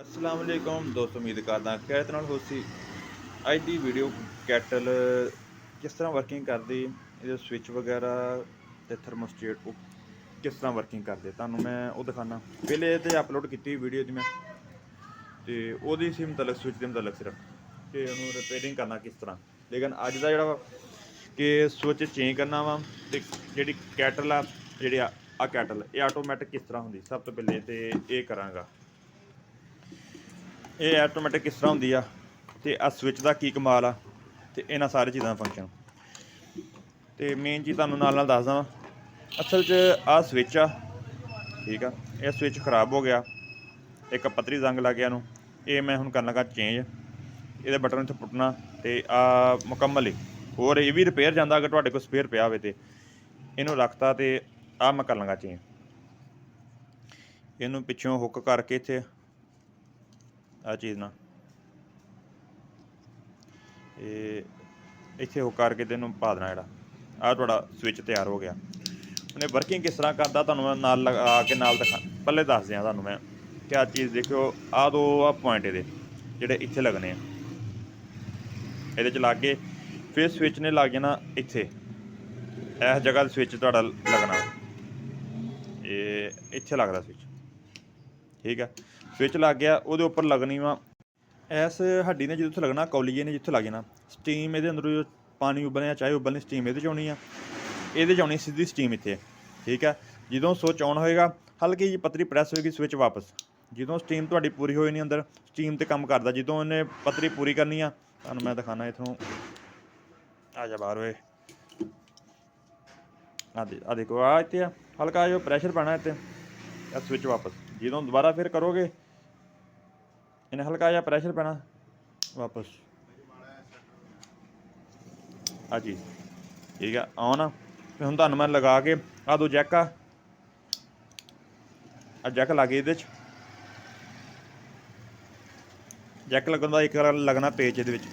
अस्सलाम वालेकुम दोस्तों, उम्मीद करदा खैरियत नाल होसी। ਅੱਜ ਦੀ ਵੀਡੀਓ ਕੈਟਲ ਕਿਸ ਤਰ੍ਹਾਂ ਵਰਕਿੰਗ ਕਰਦੀ, ਇਹਦੇ ਸਵਿਚ ਵਗੈਰਾ ਤੇ ਥਰਮੋਸਟੇਟ ਉਹ ਕਿਸ ਤਰ੍ਹਾਂ ਵਰਕਿੰਗ ਕਰਦੇ ਤੁਹਾਨੂੰ ਮੈਂ ਉਹ ਦਿਖਾਣਾ। ਪਹਿਲੇ ਤੇ ਅਪਲੋਡ ਕੀਤੀ ਵੀਡੀਓ ਦੀ ਮੈਂ ਤੇ ਉਹਦੀ ਸੀ ਮਤਲਬ ਸਵਿਚ ਦੇ ਮਤਲਬ ਸਿਰਫ ਕਿ ਉਹਨੂੰ ਰਿਪੇਅਰਿੰਗ ਕਰਨਾ ਕਿਸ ਤਰ੍ਹਾਂ। ਲੇਕਿਨ ਅੱਜ ਦਾ ਜਿਹੜਾ ਵਾ ਕਿ ਸਵਿਚ ਚੇਂਜ ਕਰਨਾ ਵਾ ਤੇ ਜਿਹੜੀ ਕੈਟਲ ਆ ਜਿਹੜੀ ਆ ਕੈਟਲ ਇਹ ਆਟੋਮੈਟਿਕ ਕਿਸ ਤਰ੍ਹਾਂ ਹੁੰਦੀ ਸਭ ਤੋਂ ਪਹਿਲੇ ਤੇ ਇਹ ਕਰਾਂਗਾ। ਇਹ ਆਟੋਮੈਟਿਕ ਕਿਸ ਤਰ੍ਹਾਂ ਹੁੰਦੀ ਆ ਤੇ ਆ ਸਵਿਚ ਦਾ ਕੀ ਕਮਾਲ ਆ ਤੇ ਇਹਨਾਂ ਸਾਰੇ ਚੀਜ਼ਾਂ ਦਾ ਫੰਕਸ਼ਨ ਤੇ ਮੇਨ ਚੀਜ਼ ਤੁਹਾਨੂੰ ਨਾਲ ਦੱਸਦਾ ਵਾਂ। ਅਸਲ 'ਚ ਆ ਸਵਿਚ ਆ, ਠੀਕ ਆ। ਇਹ ਸਵਿਚ ਖਰਾਬ ਹੋ ਗਿਆ, ਇੱਕ ਪੱਤਰੀ ਜ਼ੰਗ ਲੱਗ ਗਿਆ ਨੂੰ। ਇਹ ਮੈਂ ਹੁਣ ਕਰਨ ਲੱਗਾ ਚੇਂਜ। ਇਹਦੇ ਬਟਨ ਇੱਥੇ ਪੁੱਟਣਾ ਤੇ ਆ ਮੁਕੰਮਲ ਹੀ ਹੋਰ ਇਹ ਵੀ ਰਿਪੇਅਰ ਜਾਂਦਾ ਅਗਰ ਤੁਹਾਡੇ ਕੋਲ ਸਪੇਅਰ ਪਿਆ ਹੋਵੇ ਤੇ ਇਹਨੂੰ ਰੱਖਤਾ ਤੇ ਆ ਮੈਂ ਕਰ ਲਾਂਗਾ ਚੇਂਜ। ਇਹਨੂੰ ਪਿੱਛੋਂ ਹੁੱਕ ਕਰਕੇ ਇੱਥੇ ਆ ਚੀਜ਼ ਨਾਲ ਇਹ ਇੱਥੇ ਹੁੱਕ ਕਰਕੇ ਤੇ ਇਹਨੂੰ ਪਾ ਦੇਣਾ। ਜਿਹੜਾ ਆਹ ਤੁਹਾਡਾ ਸਵਿਚ ਤਿਆਰ ਹੋ ਗਿਆ। ਉਹਨੇ ਵਰਕਿੰਗ ਕਿਸ ਤਰ੍ਹਾਂ ਕਰਦਾ ਤੁਹਾਨੂੰ ਮੈਂ ਨਾਲ ਲਗਾ ਕੇ ਨਾਲ ਦਿਖਾ ਪਹਿਲੇ ਦੱਸ ਦਿਆਂ ਤੁਹਾਨੂੰ ਮੈਂ ਕਿ ਆਹ ਚੀਜ਼ ਦੇਖਿਓ। ਆਹ ਦੋ ਆ ਪੁਆਇੰਟ ਇਹਦੇ ਜਿਹੜੇ ਇੱਥੇ ਲੱਗਣੇ ਆ, ਇਹਦੇ 'ਚ ਲੱਗ ਗਏ। ਫਿਰ ਸਵਿਚ ਨੇ ਲੱਗ ਜਾਣਾ ਇੱਥੇ, ਇਸ ਜਗ੍ਹਾ 'ਤੇ ਸਵਿਚ ਤੁਹਾਡਾ ਲੱਗਣਾ। ਇਹ ਇੱਥੇ ਲੱਗਦਾ ਸਵਿਚ, ਠੀਕ ਆ। ਸਵਿਚ ਲੱਗ ਗਿਆ, ਉਹਦੇ ਉੱਪਰ ਲੱਗਣੀ ਵਾ ਇਸ ਹੱਡੀ ਨੇ ਜਿੱਥੇ ਲੱਗਣਾ, ਕੌਲੀਏ ਨੇ ਜਿੱਥੇ ਲੱਗ ਜਾਣਾ ਸਟੀਮ। ਇਹਦੇ ਅੰਦਰੋਂ ਪਾਣੀ ਉਬਲਣਾ ਚਾਹੇ ਉਬਲਣੀ, ਸਟੀਮ ਇਹਦੇ 'ਚ ਆਉਣੀ ਆ। ਇਹਦੇ 'ਚ ਆਉਣੀ ਸਿੱਧੀ ਸਟੀਮ ਇੱਥੇ, ਠੀਕ ਹੈ। ਜਦੋਂ ਸਵਿਚ ਔਨ ਹੋਏਗਾ ਹਲਕੀ ਜਿਹੀ ਪੱਤਰੀ ਪ੍ਰੈਸ ਹੋਏਗੀ, ਸਵਿਚ ਵਾਪਸ। ਜਦੋਂ ਸਟੀਮ ਤੁਹਾਡੀ ਪੂਰੀ ਹੋਈ ਨਹੀਂ ਅੰਦਰ ਸਟੀਮ 'ਤੇ ਕੰਮ ਕਰਦਾ। ਜਦੋਂ ਇਹਨੇ ਪੱਤਰੀ ਪੂਰੀ ਕਰਨੀ ਆ ਤੁਹਾਨੂੰ ਮੈਂ ਦਿਖਾਉਣਾ। ਇੱਥੋਂ ਆ ਜਾ ਬਾਹਰ ਹੋਏ, ਆ ਦੇਖੋ ਆ ਇੱਥੇ ਆ ਹਲਕਾ ਜਿਹਾ ਪ੍ਰੈਸ਼ਰ ਪੈਣਾ ਇੱਥੇ, ਆ ਸਵਿਚ ਵਾਪਸ। ਜਦੋਂ ਦੁਬਾਰਾ ਫਿਰ ਕਰੋਗੇ ਇਹਨੇ ਹਲਕਾ ਜਿਹਾ ਪ੍ਰੈਸ਼ਰ ਪੈਣਾ ਵਾਪਸ ਆ ਚੀਜ਼, ਠੀਕ ਆ। ਆਉਣ ਆ ਤੇ ਹੁਣ ਤੁਹਾਨੂੰ ਮੈਂ ਲਗਾ ਕੇ ਆ ਦੋ ਜੈਕ ਆ ਜੈਕ ਲਾ ਕੇ ਇਹਦੇ 'ਚ ਜੈਕ ਲੱਗਣ ਦਾ ਇੱਕ ਲੱਗਣਾ ਪੇਜ। ਇਹਦੇ ਵਿੱਚ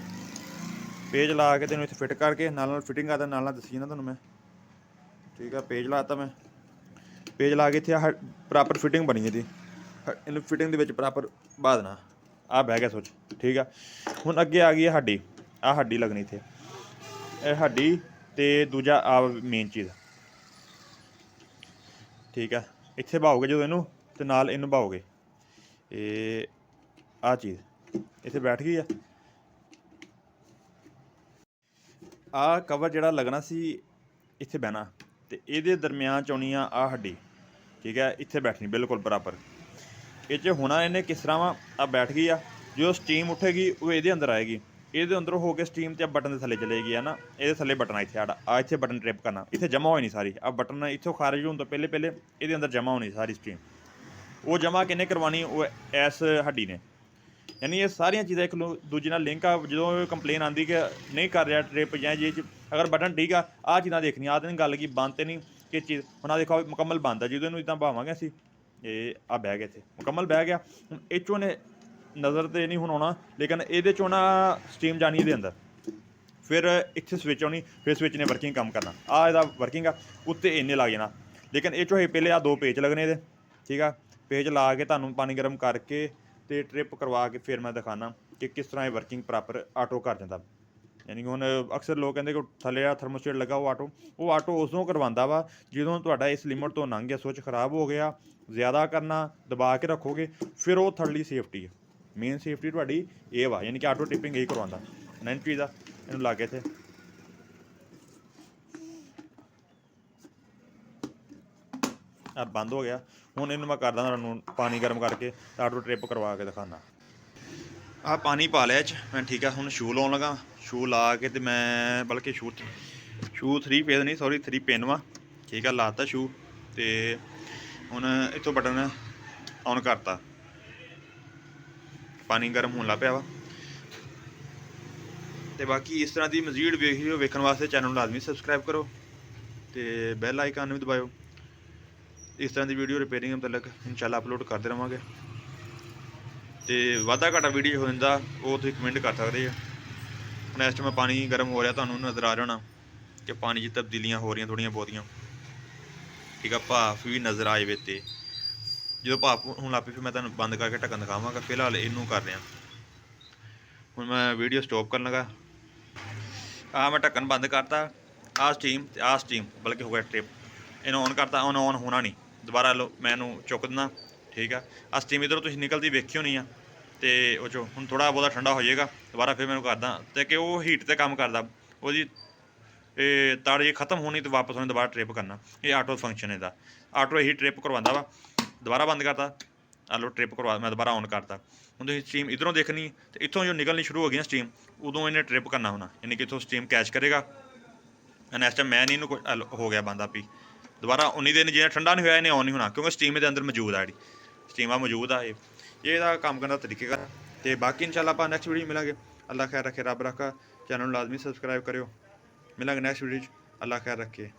ਪੇਜ ਲਾ ਕੇ ਤੈਨੂੰ ਇੱਥੇ ਫਿੱਟ ਕਰਕੇ ਨਾਲ ਫਿਟਿੰਗ ਕਰਦਾ ਨਾਲ ਦੱਸੀ ਨਾ ਤੁਹਾਨੂੰ ਮੈਂ, ਠੀਕ ਆ। ਪੇਜ ਲਾਤਾ ਮੈਂ, ਪੇਜ ਲਾ ਕੇ ਇੱਥੇ ਆ ਪ੍ਰੋਪਰ ਫਿਟਿੰਗ ਬਣੀ ਇਹਦੀ। ਇਹਨੂੰ ਫਿਟਿੰਗ ਦੇ ਵਿੱਚ ਪ੍ਰੋਪਰ ਪਾ ਦੇਣਾ। ਆਹ ਬਹਿ ਗਿਆ ਸੋਚ, ਠੀਕ ਆ। ਹੁਣ ਅੱਗੇ ਆ ਗਈ ਹੈ ਹੱਡੀ, ਆਹ ਹੱਡੀ ਲੱਗਣੀ ਇੱਥੇ, ਇਹ ਹੱਡੀ ਅਤੇ ਦੂਜਾ ਆ ਮੇਨ ਚੀਜ਼, ਠੀਕ ਆ। ਇੱਥੇ ਬਾਓਗੇ ਜਦੋਂ ਇਹਨੂੰ ਅਤੇ ਨਾਲ ਇਹਨੂੰ ਬਾਓਗੇ, ਇਹ ਆਹ ਚੀਜ਼ ਇੱਥੇ ਬੈਠ ਗਈ ਆ। ਆਹ ਕਵਰ ਜਿਹੜਾ ਲੱਗਣਾ ਸੀ ਇੱਥੇ ਬਹਿਣਾ ਅਤੇ ਇਹਦੇ ਦਰਮਿਆਨ 'ਚ ਆਉਣੀ ਆ ਆਹ ਹੱਡੀ, ਠੀਕ ਹੈ। ਇੱਥੇ ਬੈਠਣੀ ਬਿਲਕੁਲ ਬਰਾਬਰ। ਇਹ 'ਚ ਹੋਣਾ ਇਹਨੇ ਕਿਸ ਤਰ੍ਹਾਂ ਵਾ, ਆ ਬੈਠ ਗਈ ਆ। ਜਦੋਂ ਸਟੀਮ ਉੱਠੇਗੀ ਉਹ ਇਹਦੇ ਅੰਦਰ ਆਏਗੀ, ਇਹਦੇ ਅੰਦਰੋਂ ਹੋ ਕੇ ਸਟੀਮ ਤੇ ਬਟਨ ਦੇ ਥੱਲੇ ਚਲੇਗੀ ਹੈ ਨਾ। ਇਹਦੇ ਥੱਲੇ ਬਟਨ ਆ ਇੱਥੇ ਆ ਇੱਥੇ ਬਟਨ ਟ੍ਰਿਪ ਕਰਨਾ, ਇੱਥੇ ਜਮ੍ਹਾਂ ਹੋਈ ਨਹੀਂ ਸਾਰੀ। ਆ ਬਟਨ ਇੱਥੋਂ ਖਾਰਜ ਹੋਣ ਤੋਂ ਪਹਿਲੇ ਇਹਦੇ ਅੰਦਰ ਜਮ੍ਹਾਂ ਹੋਣੀ ਸਾਰੀ ਸਟੀਮ। ਉਹ ਜਮ੍ਹਾਂ ਕਿਹਨੇ ਕਰਵਾਉਣੀ, ਉਹ ਇਸ ਹੱਡੀ ਨੇ। ਯਾਨੀ ਇਹ ਸਾਰੀਆਂ ਚੀਜ਼ਾਂ ਇੱਕ ਦੂਜੇ ਨਾਲ ਲਿੰਕ ਆ। ਜਦੋਂ ਕੰਪਲੇਨ ਆਉਂਦੀ ਕਿ ਨਹੀਂ ਕਰ ਰਿਹਾ ਟ੍ਰਿਪ ਜਾਂ ਜੇ ਅਗਰ ਬਟਨ ਠੀਕ ਆ, ਆਹ ਚੀਜ਼ਾਂ ਦੇਖਣੀਆਂ। ਆਹ ਤਾਂ ਨਹੀਂ ਗੱਲ ਕੀ ਬੰਦ ਤਾਂ ਨਹੀਂ ਕਿ ਚੀਜ਼ ਹੁਣ ਆ ਦੇਖੋ ਮੁਕੰਮਲ ਬੰਦ ਆ। ਜਦੋਂ ਇਹਨੂੰ ਇੱਦਾਂ ਭਾਵਾਂਗੇ ਅਸੀਂ ਇਹ ਆ ਬਹਿ ਗਿਆ ਇੱਥੇ ਮੁਕੰਮਲ ਬਹਿ ਗਿਆ। ਹੁਣ ਇਹ 'ਚੋਂ ਨੇ ਨਜ਼ਰ ਤੇ ਨਹੀਂ ਹੁਣ ਆਉਣਾ, ਲੇਕਿਨ ਇਹਦੇ 'ਚੋਂ ਨਾ ਸਟੀਮ ਜਾਣੀ ਇਹਦੇ ਅੰਦਰ। ਫਿਰ ਇੱਥੇ ਸਵਿਚ ਆਉਣੀ, ਫਿਰ ਸਵਿਚ ਨੇ ਵਰਕਿੰਗ ਕੰਮ ਕਰਨਾ। ਆਹ ਇਹਦਾ ਵਰਕਿੰਗ ਆ, ਉੱਤੇ ਇੰਨੇ ਲੱਗ ਜਾਣਾ। ਲੇਕਿਨ ਇਹ 'ਚੋਂ ਪਹਿਲੇ ਆ ਦੋ ਪੇਚ ਲੱਗਣੇ ਇਹਦੇ, ਠੀਕ ਆ। ਪੇਚ ਲਾ ਕੇ ਤੁਹਾਨੂੰ ਪਾਣੀ ਗਰਮ ਕਰਕੇ ਅਤੇ ਟਰਿਪ ਕਰਵਾ ਕੇ ਫਿਰ ਮੈਂ ਦਿਖਾਉਣਾ ਕਿ ਕਿਸ ਤਰ੍ਹਾਂ ਇਹ ਵਰਕਿੰਗ ਪ੍ਰੋਪਰ ਆਟੋ ਕਰ ਜਾਂਦਾ। ਯਾਨੀ ਕਿ ਹੁਣ ਅਕਸਰ ਲੋਕ ਕਹਿੰਦੇ ਕਿ ਥੱਲੇ ਆ ਥਰਮੋਸਟੇਟ ਲੱਗਾ ਉਹ ਆਟੋ ਉਦੋਂ ਕਰਵਾਉਂਦਾ ਵਾ ਜਦੋਂ ਤੁਹਾਡਾ ਇਸ ਲਿਮਟ ਤੋਂ ਲੰਘ ਗਿਆ, ਸਵਿਚ ਖਰਾਬ ਹੋ ਗਿਆ। ਜ਼ਿਆਦਾ ਕਰਨਾ ਦਬਾ ਕੇ ਰੱਖੋਗੇ ਫਿਰ ਉਹ ਥਰਡਲੀ ਸੇਫਟੀ ਹੈ। ਮੇਨ ਸੇਫਟੀ ਤੁਹਾਡੀ ਇਹ ਵਾ, ਯਾਨੀ ਕਿ ਆਟੋ ਟਿਪਿੰਗ ਇਹੀ ਕਰਵਾਉਂਦਾ। ਨੈਨ ਚੀਜ਼ ਆ ਇਹਨੂੰ ਲਾ ਕੇ ਇੱਥੇ ਆ ਬੰਦ ਹੋ ਗਿਆ। ਹੁਣ ਇਹਨੂੰ ਮੈਂ ਕਰਦਾ ਤੁਹਾਨੂੰ ਪਾਣੀ ਗਰਮ ਕਰਕੇ ਆਟੋ ਟਰਿਪ ਕਰਵਾ ਕੇ ਦਿਖਾਉਂਦਾ। ਆਹ ਪਾਣੀ ਪਾ ਲਿਆ 'ਚ ਮੈਂ, ਠੀਕ ਆ। ਹੁਣ ਸ਼ੂ ਲਾਉਣ ਲੱਗਾ। ਸ਼ੂ ਲਾ ਕੇ ਅਤੇ ਮੈਂ ਬਲਕਿ ਸ਼ੂ 3 ਪੇਜ ਨਹੀਂ, ਸੌਰੀ 3 ਪਿੰਨ ਵਾ, ਠੀਕ ਆ। ਲਾਤਾ ਸ਼ੂ ਅਤੇ ਹੁਣ ਇੱਥੋਂ ਬਟਨ ਔਨ ਕਰਤਾ, ਪਾਣੀ ਗਰਮ ਹੋਣ ਲੱਗ ਪਿਆ ਵਾ। ਅਤੇ ਬਾਕੀ ਇਸ ਤਰ੍ਹਾਂ ਦੀ ਮਜ਼ੀਦ ਵੀਡੀਓ ਵੇਖਣ ਵਾਸਤੇ ਚੈਨਲ ਨੂੰ ਲਾਜ਼ਮੀ ਸਬਸਕ੍ਰਾਈਬ ਕਰੋ ਅਤੇ ਬੈਲ ਆਈਕਨ ਨੂੰ ਵੀ ਦਬਾਇਓ। ਇਸ ਤਰ੍ਹਾਂ ਦੀ ਵੀਡੀਓ ਰਿਪੇਅਰਿੰਗ ਮੁਤਲਕ ਇਨਸ਼ਾਅੱਲਾ ਅਪਲੋਡ ਕਰਦੇ ਰਹਾਂਗੇ। ਅਤੇ ਵਾਧਾ ਘਾਟਾ ਵੀਡੀਓ ਹੋ ਜਾਂਦਾ ਉਹ ਤੁਸੀਂ ਕਮੈਂਟ ਕਰ ਸਕਦੇ ਆ। ਹੁਣ ਇਸ ਟਾਈਮ ਪਾਣੀ ਗਰਮ ਹੋ ਰਿਹਾ, ਤੁਹਾਨੂੰ ਨਜ਼ਰ ਆ ਰਿਹਾ ਹੋਣਾ ਕਿ ਪਾਣੀ 'ਚ ਤਬਦੀਲੀਆਂ ਹੋ ਰਹੀਆਂ ਥੋੜ੍ਹੀਆਂ ਬਹੁਤੀਆਂ, ਠੀਕ ਆ। ਭਾਫ਼ ਵੀ ਨਜ਼ਰ ਆ ਜਾਵੇ ਅਤੇ ਜਦੋਂ ਭਾਪ ਹੁਣ ਲੱਗ ਪਈ ਫਿਰ ਮੈਂ ਤੁਹਾਨੂੰ ਬੰਦ ਕਰਕੇ ਢੱਕਣ ਦਿਖਾਵਾਂਗਾ। ਫਿਲਹਾਲ ਇਹਨੂੰ ਕਰ ਰਿਹਾ। ਹੁਣ ਮੈਂ ਵੀਡੀਓ ਸਟਾਪ ਕਰਨ ਲੱਗਾ। ਆਹ ਮੈਂ ਢੱਕਣ ਬੰਦ ਕਰਤਾ। ਆਹ ਸਟੀਮ ਬਲਕਿ ਹੋ ਗਿਆ ਟ੍ਰਿਪ। ਇਹਨੂੰ ਔਨ ਕਰਤਾ, ਔਨ ਹੋਣਾ ਨਹੀਂ। ਦੁਬਾਰਾ ਲਓ ਮੈਂ ਇਹਨੂੰ ਚੁੱਕ ਦਿੰਦਾ। ਠੀਕ ਆ, ਆਹ ਸਟੀਮ ਇੱਧਰੋਂ ਤੁਸੀਂ ਨਿਕਲਦੀ ਵੇਖੀ ਹੋਣੀ ਆ। ਅਤੇ ਉਹ 'ਚੋਂ ਹੁਣ ਥੋੜ੍ਹਾ ਬਹੁਤਾ ਠੰਡਾ ਹੋ ਜਾਏਗਾ। ਦੁਬਾਰਾ ਫਿਰ ਮੈਨੂੰ ਕਰਦਾ ਅਤੇ ਕਿ ਉਹ ਹੀਟ 'ਤੇ ਕੰਮ ਕਰਦਾ। ਉਹਦੀ ਇਹ ਤਾਰ ਜੇ ਖਤਮ ਹੋਣੀ ਅਤੇ ਵਾਪਸ ਉਹਨੇ ਦੁਬਾਰਾ ਟ੍ਰਿਪ ਕਰਨਾ। ਇਹ ਆਟੋ ਫੰਕਸ਼ਨ ਇਹਦਾ। ਆਟੋ ਇਹੀ ਟ੍ਰਿਪ ਕਰਵਾਉਂਦਾ ਵਾ। ਦੁਬਾਰਾ ਬੰਦ ਕਰਤਾ, ਆਹ ਲਓ ਟ੍ਰਿਪ ਕਰਵਾ, ਮੈਂ ਦੁਬਾਰਾ ਔਨ ਕਰਤਾ। ਹੁਣ ਤੁਸੀਂ ਸਟੀਮ ਇੱਧਰੋਂ ਦੇਖਣੀ ਅਤੇ ਇੱਥੋਂ ਜੋ ਨਿਕਲਣੀ ਸ਼ੁਰੂ ਹੋ ਗਈ ਨਾ ਸਟੀਮ, ਉਦੋਂ ਇਹਨੇ ਟ੍ਰਿਪ ਕਰਨਾ ਹੋਣਾ, ਯਾਨੀ ਕਿ ਇੱਥੋਂ ਸਟੀਮ ਕੈਚ ਕਰੇਗਾ। ਇਸ ਟਾਈਮ ਮੈਂ ਨਹੀਂ ਇਹਨੂੰ ਕੋਈ ਹੋ ਗਿਆ ਬੰਦ ਆਪੀ। ਦੁਬਾਰਾ ਉਨੀ ਦੇਰ ਜਿੰਨਾ ਠੰਡਾ ਨਹੀਂ ਹੋਇਆ ਇਹਨੇ ਔਨ ਨਹੀਂ ਹੋਣਾ, ਕਿਉਂਕਿ ਸਟੀਮ ਇਹਦੇ ਅੰਦਰ ਮੌਜੂਦ ਆ। ਜਿਹੜੀ ਸਟੀਮ ਆ ਮੌਜੂਦ ਆ, ਇਹ ਇਹਦਾ ਕੰਮ ਕਰਨ ਦਾ ਤਰੀਕਾ। ਅਤੇ ਬਾਕੀ ਇਨਸ਼ਾਅੱਲਾ ਆਪਾਂ ਨੈਕਸਟ ਵੀਡੀਓ ਮਿਲਾਂਗੇ। ਅੱਲਾ ਖੈਰ ਰੱਖੇ, ਰੱਬ ਰੱਖਾ। ਚੈਨਲ ਨੂੰ ਲਾਜ਼ਮੀ ਸਬਸਕ੍ਰਾਈਬ ਕਰਿਓ। ਮਿਲਾਂਗੇ ਨੈਕਸਟ ਵੀਡੀਓ 'ਚ। ਅੱਲਾ ਖੈਰ ਰੱਖੇ।